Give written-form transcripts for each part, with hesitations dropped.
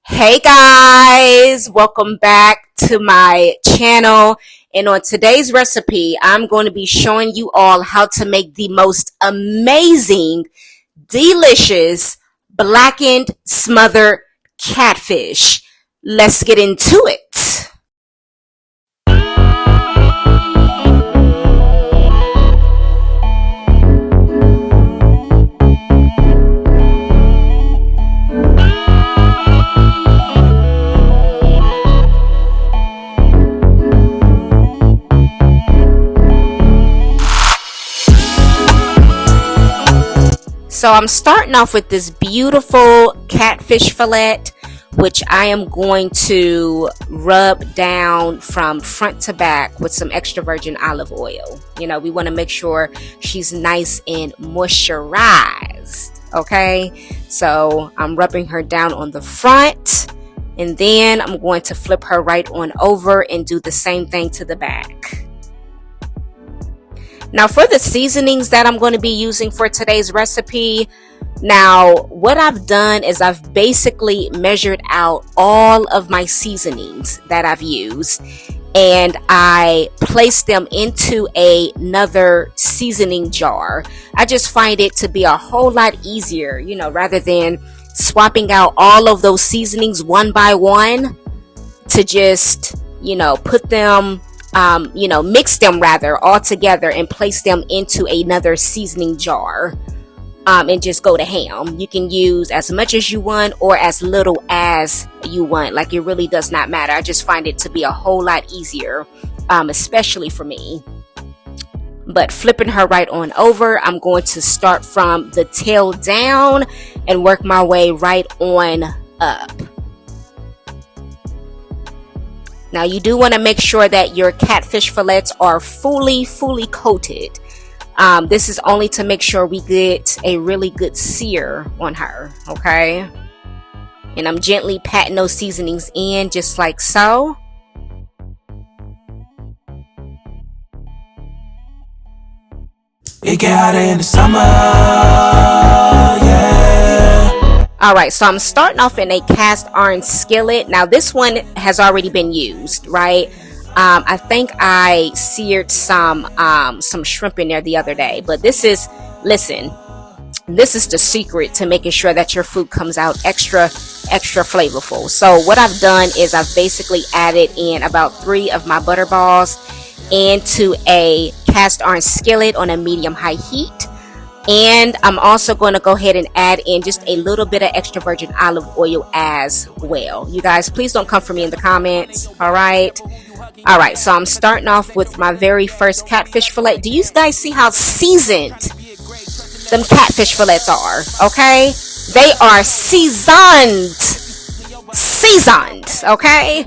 Hey guys, welcome back to my channel. And on today's recipe, I'm going to be showing you all how to make the most amazing, delicious, blackened, smothered catfish. Let's get into it. So I'm starting off with this beautiful catfish fillet, which I am going to rub down from front to back with some extra virgin olive oil. You know, we want to make sure she's nice and moisturized. Okay, so I'm rubbing her down on the front, and then I'm going to flip her right on over and do the same thing to the back. Now for the seasonings that I'm going to be using for today's recipe, now what I've done is I've basically measured out all of my seasonings that I've used, and I placed them into another seasoning jar. I just find it to be a whole lot easier, you know, rather than swapping out all of those seasonings one by one, to just, you know, put them mix them rather all together and place them into another seasoning jar, and just go to ham. You can use as much as you want or as little as you want. Like, it really does not matter. I just find it to be a whole lot easier, especially for me. But flipping her right on over, I'm going to start from the tail down and work my way right on up. Now you do want to make sure that your catfish fillets are fully coated. This is only to make sure we get a really good sear on her, okay? And I'm gently patting those seasonings in just like so. It get hotter in the summer, yeah. Alright, so I'm starting off in a cast iron skillet. Now this one has already been used, right? I think I seared some shrimp in there the other day. But this is, listen, this is the secret to making sure that your food comes out extra flavorful. So what I've done is I've basically added in about 3 of my butter balls into a cast iron skillet on a medium-high heat. And I'm also going to go ahead and add in just a little bit of extra virgin olive oil as well. You guys, please don't come for me in the comments. All right. So I'm starting off with my very first catfish fillet. Do you guys see how seasoned them catfish fillets are? Okay. They are seasoned. Okay.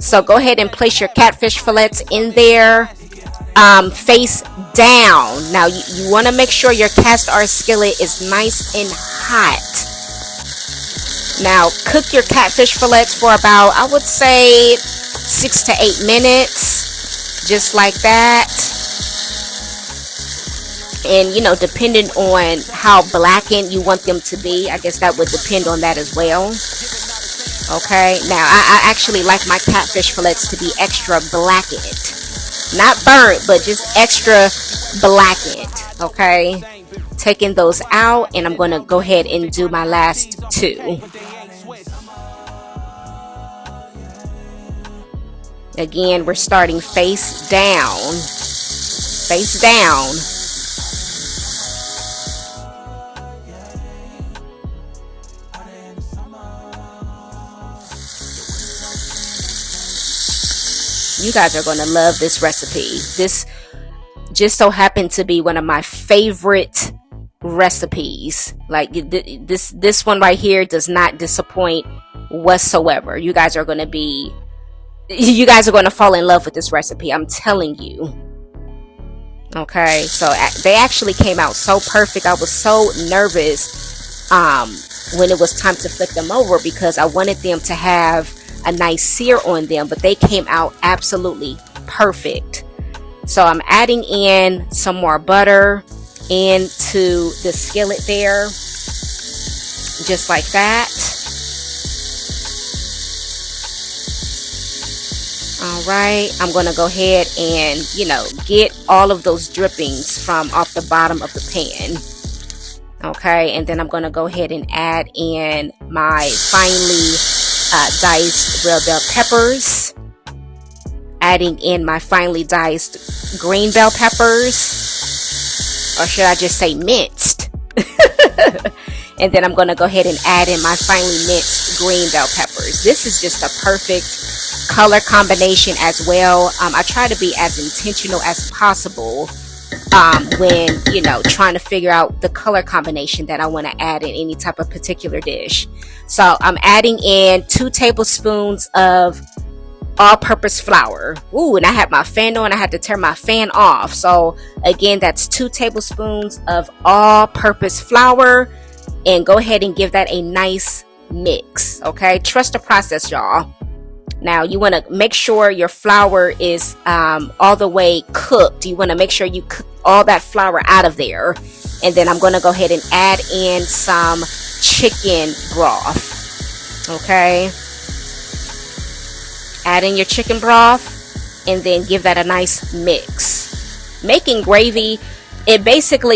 So go ahead and place your catfish fillets in there. Face down. Now you want to make sure your cast iron skillet is nice and hot. Now cook your catfish fillets for about, I would say, 6 to 8 minutes, just like that. And you know, depending on how blackened you want them to be, I guess that would depend on that as well. Okay, now I actually like my catfish fillets to be extra blackened. Not burnt, but just extra blackened. Okay, taking those out, and I'm going to go ahead and do my last 2. Again, we're starting face down. Face down. You guys are going to love this recipe. This just so happened to be one of my favorite recipes. Like this one right here does not disappoint whatsoever. You guys are going to fall in love with this recipe. I'm telling you. Okay, so they actually came out so perfect. I was so nervous when it was time to flip them over, because I wanted them to have a nice sear on them, but they came out absolutely perfect. So I'm adding in some more butter into the skillet there, just like that. All right, I'm going to go ahead and, get all of those drippings from off the bottom of the pan. Okay, and then I'm going to go ahead and add in my finely diced red bell peppers. Adding in my finely diced green bell peppers. Or should I just say minced? And then I'm going to go ahead and add in my finely minced green bell peppers. This is just a perfect color combination as well. I try to be as intentional as possible when, trying to figure out the color combination that I want to add in any type of particular dish. So I'm adding in 2 tablespoons of all-purpose flour. Ooh, and I had my fan on. I had to turn my fan off. So again, that's 2 tablespoons of all-purpose flour. And go ahead and give that a nice mix. Okay, trust the process, y'all. Now you want to make sure your flour is all the way cooked. You want to make sure you cook all that flour out of there. And then I'm going to go ahead and add in some chicken broth. Okay, add in your chicken broth and then give that a nice mix. Making gravy,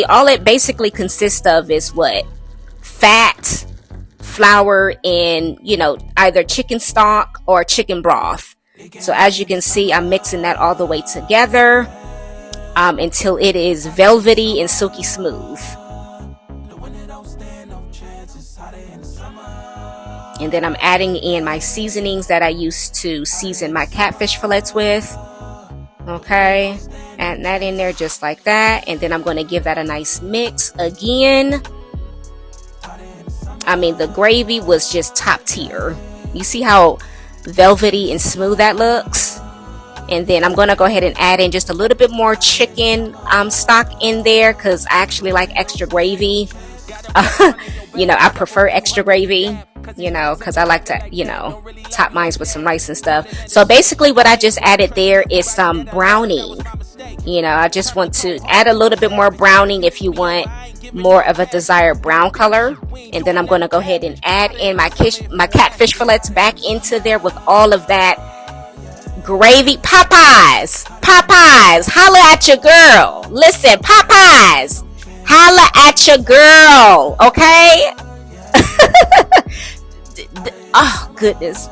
all it basically consists of is what? Fat, flour, and either chicken stock or chicken broth. So as you can see, I'm mixing that all the way together until it is velvety and silky smooth. And then I'm adding in my seasonings that I used to season my catfish fillets with. Okay, add that in there just like that. And then I'm going to give that a nice mix again. I mean, the gravy was just top tier. You see how velvety and smooth that looks? And then I'm going to go ahead and add in just a little bit more chicken stock in there because I actually like extra gravy. I prefer extra gravy, because I like to, top mine with some rice and stuff. So basically what I just added there is some browning. I just want to add a little bit more browning if you want more of a desired brown color. And then I'm going to go ahead and add in my catfish fillets back into there with all of that gravy. Popeyes, holla at your girl. Listen, Popeyes, holla at your girl, okay? Oh goodness,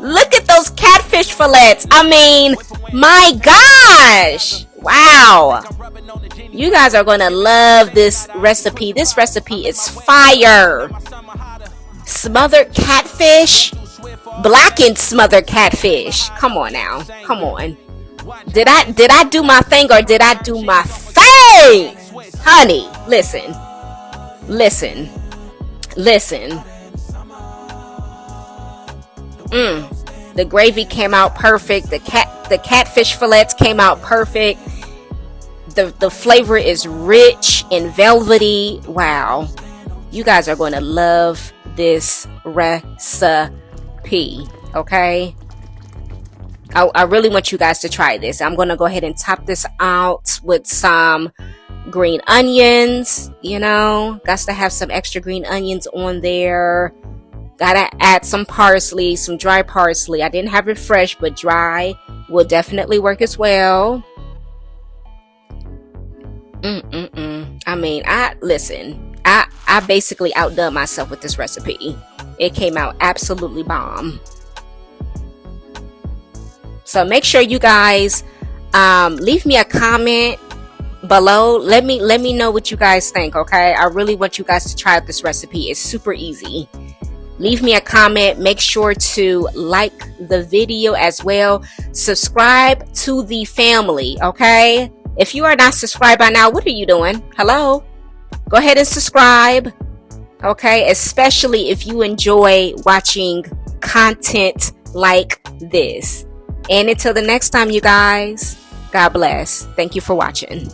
look at those catfish fillets. I mean, my gosh, wow. You guys are gonna love this recipe. This recipe is fire. Smothered catfish, blackened smothered catfish. Come on now, come on. Did I do my thing or did I do my thing? Honey, listen. The gravy came out perfect. The catfish fillets came out perfect. The flavor is rich and velvety. Wow. You guys are going to love this recipe. Okay. I really want you guys to try this. I'm going to go ahead and top this out with some green onions. Got to have some extra green onions on there. Gotta add some parsley, some dry parsley. I didn't have it fresh, but dry will definitely work as well. I mean, I basically outdone myself with this recipe. It came out absolutely bomb. So make sure you guys leave me a comment below. Let me know what you guys think, okay? I really want you guys to try out this recipe. It's super easy. Leave me a comment. Make sure to like the video as well. Subscribe to the family, okay? If you are not subscribed by now, what are you doing? Hello? Go ahead and subscribe, okay? Especially if you enjoy watching content like this. And until the next time, you guys, God bless. Thank you for watching.